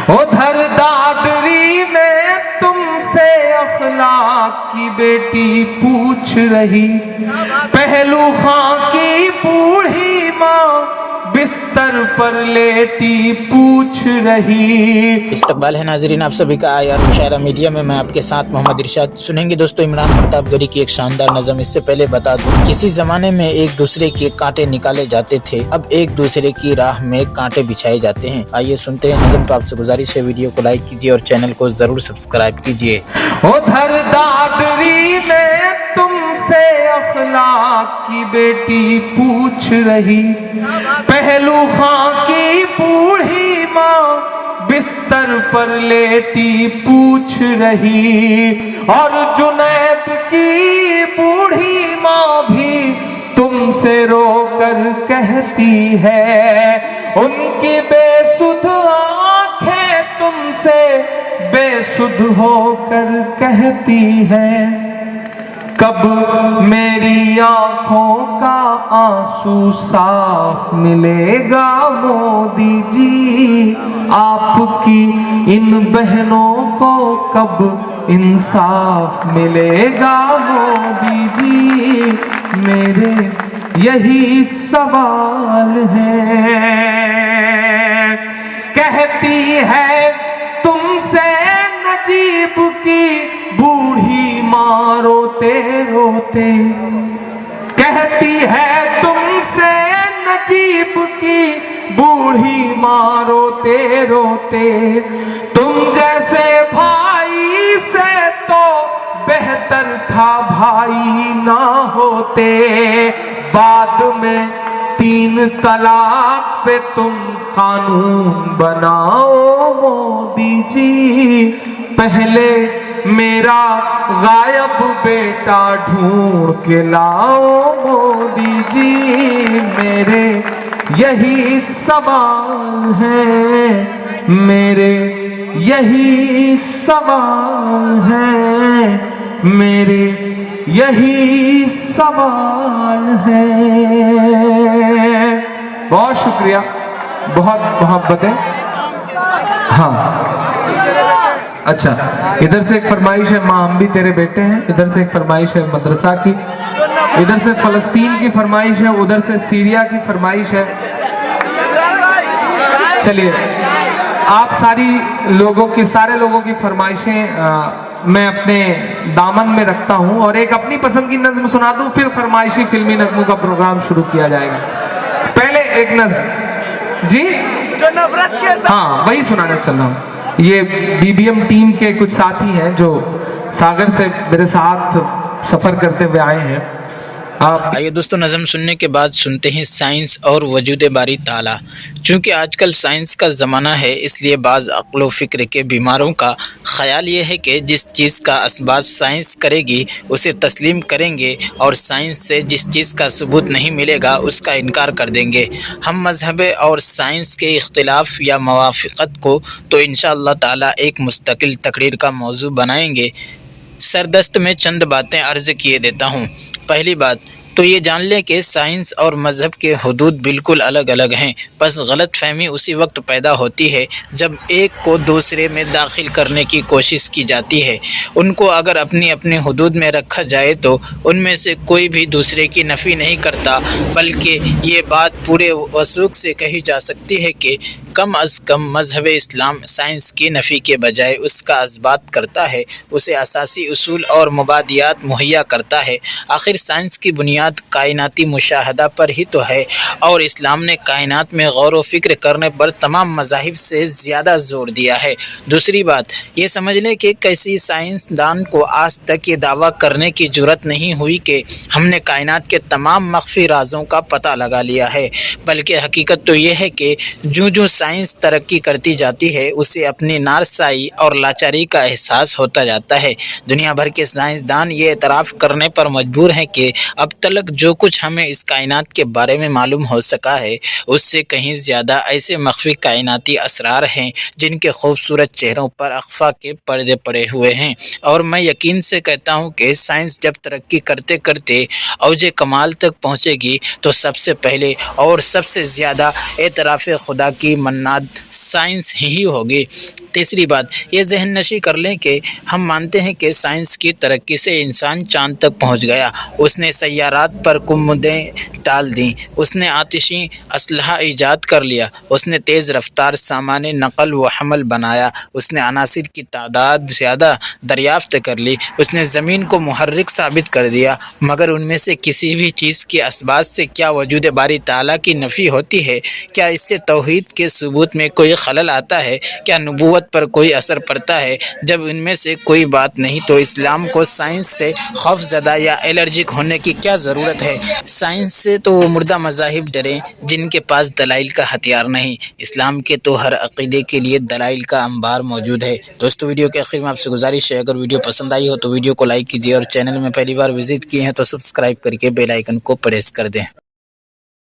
ادھر دادری میں تم سے اخلاق کی بیٹی پوچھ رہی، پہلو خاں کی بوڑھی ماں بستر پر لیٹی پوچھ رہی۔ استقبال ہے ناظرین آپ سبھی کا آئی آر مشاعرہ میڈیا میں آپ کے ساتھ محمد ارشاد۔ سنیں گے دوستو عمران پرتاپ گڑھی کی ایک شاندار نظم۔ اس سے پہلے بتا دوں کسی زمانے میں ایک دوسرے کے کانٹے نکالے جاتے تھے، اب ایک دوسرے کی راہ میں کانٹے بچھائے جاتے ہیں۔ آئیے سنتے ہیں نظم۔ تو آپ سے گزارش ہے ویڈیو کو لائک کیجیے اور چینل کو ضرور سبسکرائب کیجیے۔ ادھر دادری میں تم سے اخلاق کی بیٹی پوچھ رہی، پہلو خاں کی بوڑھی ماں بستر پر لیٹی پوچھ رہی، اور جنید کی بوڑھی ماں بھی تم سے رو کر کہتی ہے، ان کی بے سدھ آنکھیں تم سے بے سدھ ہو کر کہتی ہے، کب میری آنکھوں کا آنسو صاف ملے گا مودی جی، آپ کی ان بہنوں کو کب انصاف ملے گا مودی جی، میرے یہی سوال ہے۔ کہتی ہے تم سے نجیب کی بوڑھی ماں روتے روتے، کہتی ہے تم سے نجیب کی بوڑھی ماں روتے روتے، تم جیسے بھائی سے تو بہتر تھا بھائی نہ ہوتے، بعد میں 3 طلاق پہ تم قانون بناؤ مودی جی، پہلے میرا غائب بیٹا ڈھونڈ کے لاؤ مودی جی، میرے یہی سوال ہے، میرے یہی سوال ہے، میرے یہی سوال ہے۔ بہت شکریہ، بہت محبت ہے۔ ہاں اچھا، ادھر سے ایک فرمائش ہے ماں ہم بھی تیرے بیٹے ہیں، ادھر سے ایک فرمائش ہے مدرسہ کی، ادھر سے فلسطین کی فرمائش ہے، ادھر سے سیریا کی فرمائش ہے۔ چلیے آپ سارے لوگوں کی فرمائشیں میں اپنے دامن میں رکھتا ہوں، اور ایک اپنی پسند کی نظم سنا دوں، پھر فرمائشی فلمی نظموں کا پروگرام شروع کیا جائے گا۔ پہلے ایک نظم جی جو نفرت کے ساتھ، ہاں وہی سنانا چل رہا ہوں۔ یہ بی بی ایم ٹیم کے کچھ ساتھی ہیں جو ساگر سے میرے ساتھ سفر کرتے ہوئے آئے ہیں۔ آئیے دوستو نظم سننے کے بعد سنتے ہیں سائنس اور وجود باری تعالیٰ۔ چونکہ آج کل سائنس کا زمانہ ہے، اس لیے بعض عقل و فکر کے بیماروں کا خیال یہ ہے کہ جس چیز کا اثبات سائنس کرے گی اسے تسلیم کریں گے، اور سائنس سے جس چیز کا ثبوت نہیں ملے گا اس کا انکار کر دیں گے۔ ہم مذہب اور سائنس کے اختلاف یا موافقت کو تو انشاءاللہ تعالیٰ ایک مستقل تقریر کا موضوع بنائیں گے۔ سردست میں چند باتیں عرض کیے دیتا ہوں۔ پہلی بات تو یہ جان لیں کہ سائنس اور مذہب کے حدود بالکل الگ الگ ہیں، بس غلط فہمی اسی وقت پیدا ہوتی ہے جب ایک کو دوسرے میں داخل کرنے کی کوشش کی جاتی ہے۔ ان کو اگر اپنی اپنی حدود میں رکھا جائے تو ان میں سے کوئی بھی دوسرے کی نفی نہیں کرتا، بلکہ یہ بات پورے وثوق سے کہی جا سکتی ہے کہ کم از کم مذہب اسلام سائنس کی نفی کے بجائے اس کا اثبات کرتا ہے، اسے اساسی اصول اور مبادیات مہیا کرتا ہے۔ آخر سائنس کی بنیاد کائناتی مشاہدہ پر ہی تو ہے، اور اسلام نے کائنات میں غور و فکر کرنے پر تمام مذاہب سے زیادہ زور دیا ہے۔ دوسری بات یہ سمجھ لیں کہ کسی سائنسدان کو آج تک یہ دعویٰ کرنے کی جرات نہیں ہوئی کہ ہم نے کائنات کے تمام مخفی رازوں کا پتہ لگا لیا ہے، بلکہ حقیقت تو یہ ہے کہ جو سائنس ترقی کرتی جاتی ہے اسے اپنی نارسائی اور لاچاری کا احساس ہوتا جاتا ہے۔ دنیا بھر کے سائنسدان یہ اعتراف کرنے پر مجبور ہیں کہ اب تک جو کچھ ہمیں اس کائنات کے بارے میں معلوم ہو سکا ہے اس سے کہیں زیادہ ایسے مخفی کائناتی اسرار ہیں جن کے خوبصورت چہروں پر اخفا کے پردے پڑے ہوئے ہیں، اور میں یقین سے کہتا ہوں کہ سائنس جب ترقی کرتے کرتے اوج کمال تک پہنچے گی تو سب سے پہلے اور سب سے زیادہ اعتراف خدا کی بنیاد سائنس ہی ہوگی۔ تیسری بات یہ ذہن نشی کر لیں کہ ہم مانتے ہیں کہ سائنس کی ترقی سے انسان چاند تک پہنچ گیا، اس نے سیارات پر کمندیں ڈال دیں، اس نے آتشی اسلحہ ایجاد کر لیا، اس نے تیز رفتار سامان نقل و حمل بنایا، اس نے عناصر کی تعداد زیادہ دریافت کر لی، اس نے زمین کو محرک ثابت کر دیا، مگر ان میں سے کسی بھی چیز کے اسباب سے کیا وجود باری تعالیٰ کی نفی ہوتی ہے؟ کیا اس سے توحید کے ثبوت میں کوئی خلل آتا ہے؟ کیا نبوت پر کوئی اثر پڑتا ہے؟ جب ان میں سے کوئی بات نہیں تو اسلام کو سائنس سے خوف زدہ یا الرجک ہونے کی کیا ضرورت ہے؟ سائنس سے تو وہ مردہ مذاہب ڈریں جن کے پاس دلائل کا ہتھیار نہیں، اسلام کے تو ہر عقیدے کے لیے دلائل کا انبار موجود ہے۔ دوستو ویڈیو کے آخر میں آپ سے گزارش ہے، اگر ویڈیو پسند آئی ہو تو ویڈیو کو لائک کیجیے اور چینل میں پہلی بار وزٹ کیے ہیں تو سبسکرائب کر کے بیل آئیکن کو پریس کر دیں۔